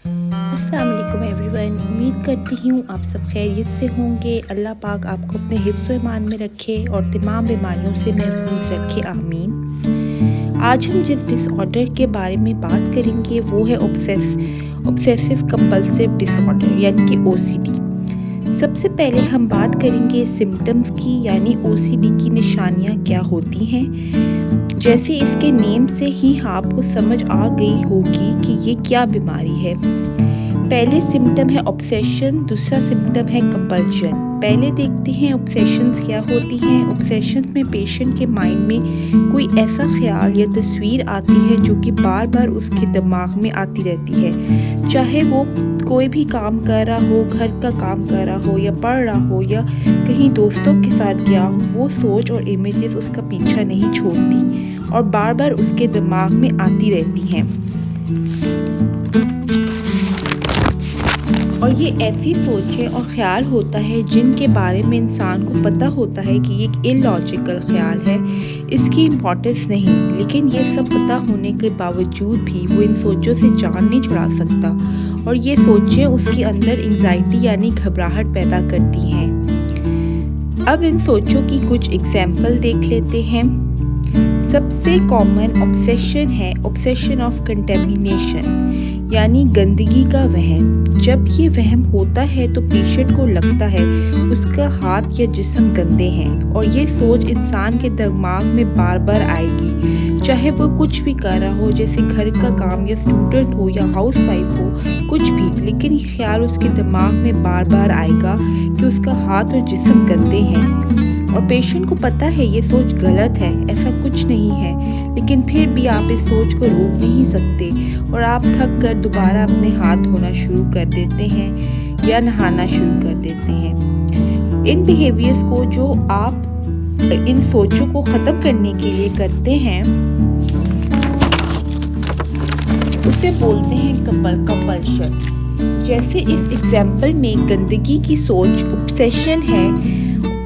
अस्सलाम वालेकुम एवरीवन। उम्मीद करती हूँ आप सब खैरियत से होंगे। अल्लाह पाक आपको अपने हिफ्ज़ व ईमान में रखे और तमाम बीमारियों से महफूज रखे, आमीन। आज हम जिस डिसऑर्डर के बारे में बात करेंगे वो है ऑब्सेसिव कंपल्सिव डिसऑर्डर यानी कि ओसीडी। सबसे पहले हम बात करेंगे सिम्टम्स की, यानी ओसीडी की निशानियाँ क्या होती हैं। जैसे इसके नेम से ही आपको समझ आ गई होगी कि ये क्या बीमारी है। पहले सिम्टम है ऑब्सेशन, दूसरा सिम्टम है कंपल्शन। पहले देखते हैं ऑब्सेशंस क्या होती हैं। ऑब्सेशंस में पेशेंट के माइंड में कोई ऐसा ख्याल या तस्वीर आती है जो कि बार बार उसके दिमाग में आती रहती है, चाहे वो कोई भी काम कर रहा हो, घर का काम कर रहा हो या पढ़ रहा हो या कहीं दोस्तों के साथ गया हो, वो सोच और इमेजेस उसका पीछा नहीं छोड़ती और बार बार उसके दिमाग में आती रहती हैं। और ये ऐसी सोचें और ख्याल होता है जिनके बारे में इंसान को पता होता है कि ये एक इलॉजिकल ख्याल है, इसकी इम्पोर्टेंस नहीं, लेकिन ये सब पता होने के बावजूद भी वो इन सोचों से जान नहीं छुड़ा सकता और ये सोचें उसके अंदर एंजाइटी यानी घबराहट पैदा करती हैं। अब इन सोचों की कुछ एग्जाम्पल देख लेते हैं। सबसे कॉमन ऑब्सेशन है ऑब्सेशन ऑफ कंटेमिनेशन, यानी गंदगी का वहम। जब ये वहम होता है तो पेशेंट को लगता है उसका हाथ या जिस्म गंदे हैं और ये सोच इंसान के दिमाग में बार बार आएगी, चाहे वो कुछ भी कर रहा हो, जैसे घर का काम या स्टूडेंट हो या हाउसवाइफ हो, कुछ भी, लेकिन ये ख्याल उसके दिमाग में बार बार आएगा कि उसका हाथ और जिस्म गंदे हैं। और पेशेंट को पता है ये सोच गलत है, ऐसा कुछ नहीं है, लेकिन फिर भी आप इस सोच को रोक नहीं सकते और आप थक कर दोबारा अपने हाथ धोना शुरू कर देते हैं या नहाना शुरू कर देते हैं। इन बिहेवियर्स को जो आप इन सोचों को ख़त्म करने के लिए करते हैं उसे बोलते हैं कंपल्शन। जैसे इस एग्जाम्पल में गंदगी की सोच ऑब्सेशन है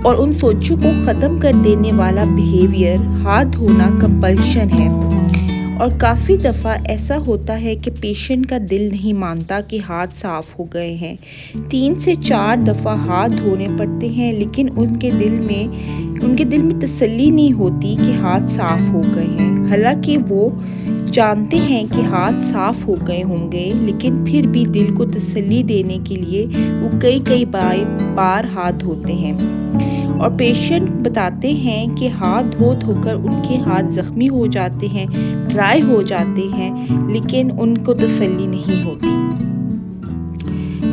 और उन सोचों को ख़त्म कर देने वाला बिहेवियर हाथ धोना कंपल्शन है। और काफ़ी दफ़ा ऐसा होता है कि पेशेंट का दिल नहीं मानता कि हाथ साफ़ हो गए हैं। 3 से 4 दफ़ा हाथ धोने पड़ते हैं, लेकिन उनके दिल में तसल्ली नहीं होती कि हाथ साफ़ हो गए हैं। हालांकि वो जानते हैं कि हाथ साफ़ हो गए होंगे, लेकिन फिर भी दिल को तसल्ली देने के लिए वो कई बार हाथ धोते हैं। और पेशेंट बताते हैं कि हाथ धोकर उनके हाथ ज़ख्मी हो जाते हैं, ड्राई हो जाते हैं, लेकिन उनको तसल्ली नहीं होती।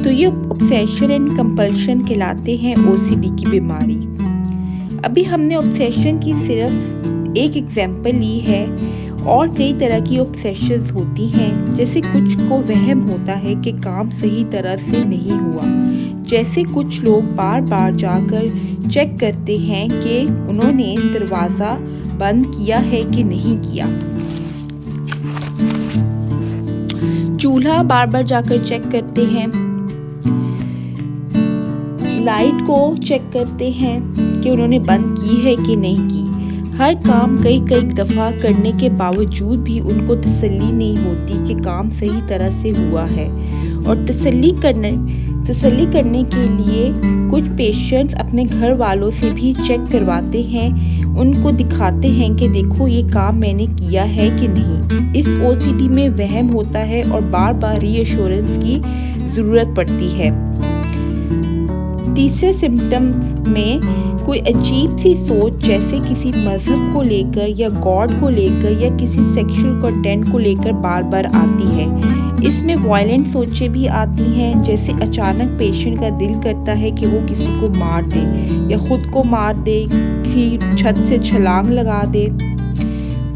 तो ये ऑब्सेशन एंड कंपल्शन कहलाते हैं ओसीडी की बीमारी। अभी हमने ऑब्सेशन की सिर्फ एक एग्जाम्पल ली है और कई तरह की ऑब्सेशंस होती हैं। जैसे कुछ को वहम होता है कि काम सही तरह से नहीं हुआ, जैसे कुछ लोग बार बार जाकर चेक करते हैं कि उन्होंने दरवाज़ा बंद किया है कि नहीं किया, चूल्हा बार बार जाकर चेक करते हैं, लाइट को चेक करते हैं कि उन्होंने बंद की है कि नहीं की। हर काम कई दफ़ा करने के बावजूद भी उनको तसल्ली नहीं होती कि काम सही तरह से हुआ है। और तसल्ली करने के लिए कुछ पेशेंट्स अपने घर वालों से भी चेक करवाते हैं, उनको दिखाते हैं कि देखो ये काम मैंने किया है कि नहीं। इस ओसीडी में वहम होता है और बार बार रीअश्योरेंस की ज़रूरत पड़ती है। तीसरे सिम्टम्स में कोई अजीब सी सोच, जैसे किसी मज़हब को लेकर या गॉड को लेकर या किसी सेक्सुअल कंटेंट को लेकर बार बार आती है। इसमें वायलेंट सोचें भी आती हैं, जैसे अचानक पेशेंट का दिल करता है कि वो किसी को मार दे या ख़ुद को मार दे, किसी छत से छलांग लगा दे।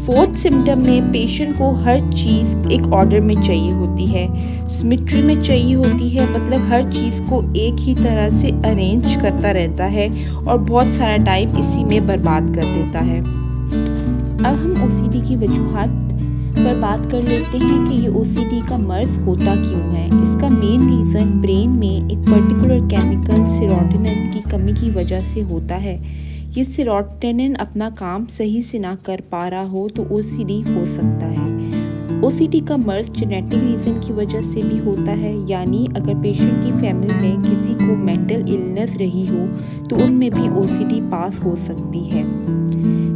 फोर्थ सिम्टम में पेशेंट को हर चीज़ एक ऑर्डर में चाहिए होती है, सिमेट्री में चाहिए होती है, मतलब हर चीज़ को एक ही तरह से अरेंज करता रहता है और बहुत सारा टाइम इसी में बर्बाद कर देता है। अब हम ओसीडी की वजूहात पर बात कर लेते हैं कि ये ओसीडी का मर्ज होता क्यों है। इसका मेन रीज़न ब्रेन में एक पर्टिकुलर केमिकल सेरोटोनिन की कमी की वजह से होता है। ये सेरोटोनिन अपना काम सही से ना कर पा रहा हो तो ओसीडी हो सकता है। ओसीडी का मर्ज जेनेटिक रीज़न की वजह से भी होता है, यानी अगर पेशेंट की फैमिली में किसी को मेंटल इलनेस रही हो तो उनमें भी ओसीडी पास हो सकती है।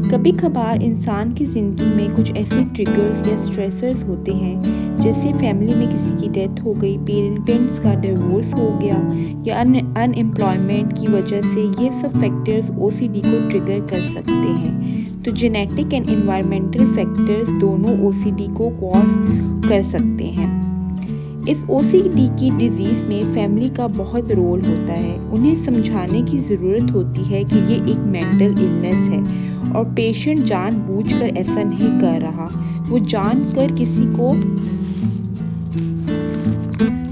कभी कभार इंसान की ज़िंदगी में कुछ ऐसे ट्रिगर्स या स्ट्रेसर्स होते हैं, जैसे फैमिली में किसी की डेथ हो गई, पेरेंट्स का डिवोर्स हो गया या अनएम्प्लॉयमेंट की वजह से ये सब फैक्टर्स ओसीडी को ट्रिगर कर सकते हैं। तो जेनेटिक एंड एनवायरमेंटल फैक्टर्स दोनों ओसीडी को कॉज कर सकते हैं। इस ओसीडी की डिजीज़ में फैमिली का बहुत रोल होता है। उन्हें समझाने की ज़रूरत होती है कि ये एक मेंटल इलनेस है और पेशेंट जानबूझकर ऐसा नहीं कर रहा, वो जानकर किसी को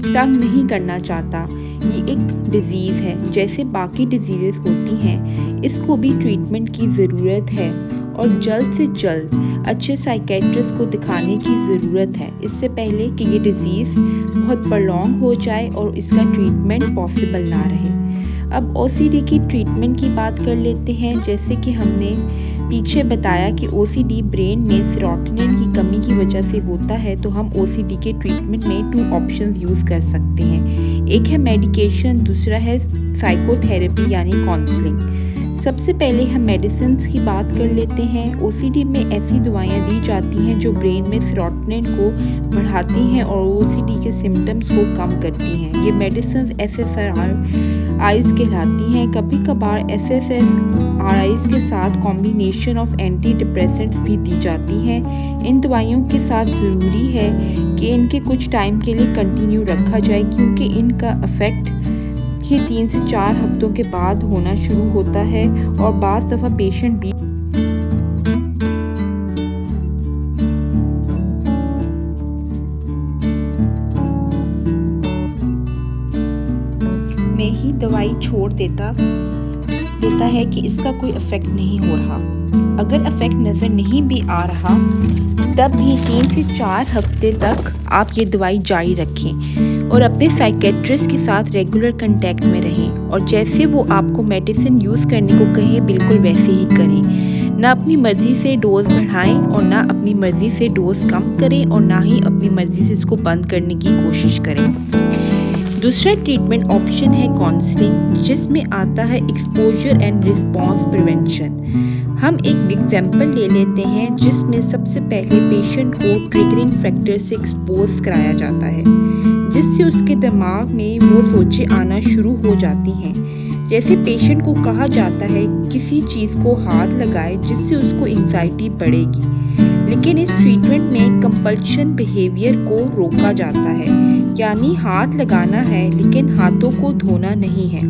तंग नहीं करना चाहता। ये एक डिजीज़ है, जैसे बाकी डिजीज़ेस होती हैं, इसको भी ट्रीटमेंट की ज़रूरत है और जल्द से जल्द अच्छे साइकेट्रिस्ट को दिखाने की ज़रूरत है, इससे पहले कि ये डिज़ीज़ बहुत प्रलॉन्ग हो जाए और इसका ट्रीटमेंट पॉसिबल ना रहे। अब ओसीडी की ट्रीटमेंट की बात कर लेते हैं। जैसे कि हमने पीछे बताया कि ओसीडी ब्रेन में सेरोटोनिन की कमी की वजह से होता है, तो हम ओसीडी के ट्रीटमेंट में 2 ऑप्शंस यूज़ कर सकते हैं। एक है मेडिकेशन, दूसरा है साइकोथेरेपी यानी काउंसलिंग। सबसे पहले हम मेडिसिन्स की बात कर लेते हैं। ओसीडी में ऐसी दवाइयाँ दी जाती हैं जो ब्रेन में सेरोटोनिन को बढ़ाती हैं और ओसीडी के सिम्टम्स को कम करती हैं। ये मेडिसिन्स SSRIs कहलाती हैं। कभी कभार SSRIs के साथ कॉम्बिनेशन ऑफ एंटी डिप्रेसेंट्स भी दी जाती हैं। इन दवाइयों के साथ ज़रूरी है कि इनके कुछ टाइम के लिए कंटिन्यू रखा जाए, क्योंकि इनका इफ़ेक्ट ये 3 से 4 हफ्तों के बाद होना शुरू होता है और बाज़ दफ़ा पेशेंट भी में ही दवाई छोड़ देता है कि इसका कोई इफ़ेक्ट नहीं हो रहा। अगर इफ़ेक्ट नज़र नहीं भी आ रहा, तब भी 3 से 4 हफ्ते तक आप ये दवाई जारी रखें और अपने साइकेट्रिस्ट के साथ रेगुलर कांटेक्ट में रहें और जैसे वो आपको मेडिसिन यूज़ करने को कहे बिल्कुल वैसे ही करें। ना अपनी मर्ज़ी से डोज बढ़ाएं और ना अपनी मर्ज़ी से डोज कम करें और ना ही अपनी मर्ज़ी से इसको बंद करने की कोशिश करें। दूसरा ट्रीटमेंट ऑप्शन है काउंसलिंग, जिसमें आता है एक्सपोजर एंड रिस्पॉन्स प्रिवेंशन। हम एक एग्जाम्पल ले लेते हैं जिसमें सबसे पहले पेशेंट को ट्रिगरिंग फैक्टर से एक्सपोज कराया जाता है, जिससे उसके दिमाग में वो सोचें आना शुरू हो जाती हैं। जैसे पेशेंट को कहा जाता है किसी चीज़ को हाथ लगाए जिससे उसको एंजाइटी बढ़ेगी, लेकिन इस ट्रीटमेंट में कंपल्शन बिहेवियर को रोका जाता है, यानी हाथ लगाना है लेकिन हाथों को धोना नहीं है।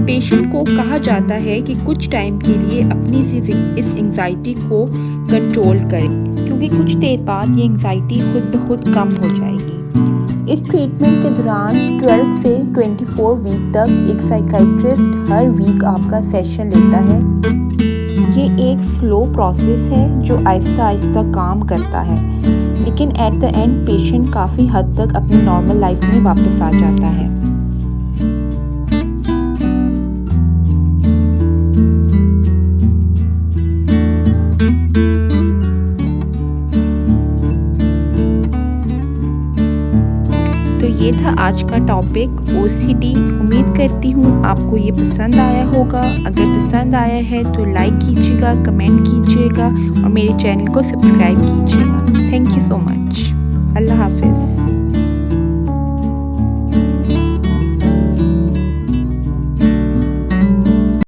पेशेंट को कहा जाता है कि कुछ टाइम के लिए अपनी इस एंजाइटी को कंट्रोल करें, क्योंकि कुछ देर बाद ये एंजाइटी खुद ब खुद कम हो जाएगी। इस ट्रीटमेंट के दौरान 12 से 24 वीक तक एक साइकियाट्रिस्ट हर वीक आपका सेशन लेता है। ये एक स्लो प्रोसेस है जो आहिस्ता आहिस्ता काम करता है, लेकिन एट द एंड पेशेंट काफ़ी हद तक अपनी नॉर्मल लाइफ में वापस आ जाता है। तो ये था आज का टॉपिक ओसीडी। उम्मीद करती हूँ आपको ये पसंद आया होगा। अगर पसंद आया है तो लाइक कीजिएगा, कमेंट कीजिएगा और मेरे चैनल को सब्सक्राइब कीजिएगा। Thank you so much. अल्लाह हाफिज़।